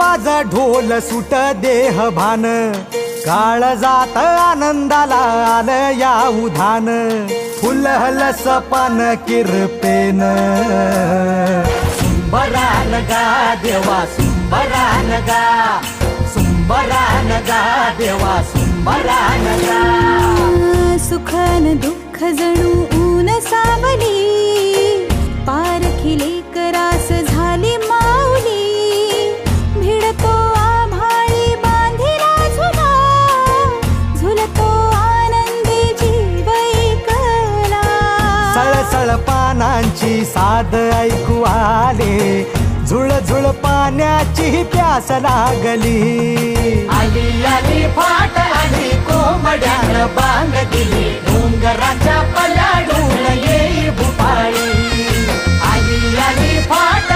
वाज ढोल सुट देह भान, काळ जात आनंदाला आलं या उधान, फुलहल सपान किरपेन. सुंबरान गा देवा सुंबरान गा, सुंबरान गा देवा सुंबरान गा. सुखन दुःख जणू ऊन सावली, पारखिले करास झाली माऊली. भिडतो आभाळी बांधिला झुला, झुलतो आनंदी जीव एकला. सळसळ पानांची साद ऐकू आले, झुळझुळ पाण्याची प्यास लागली. आली आली फाट आली कोंबड्यानं बांग दिली, डोंगराच्या पलाडून येई भुपाळी. आली आली फाट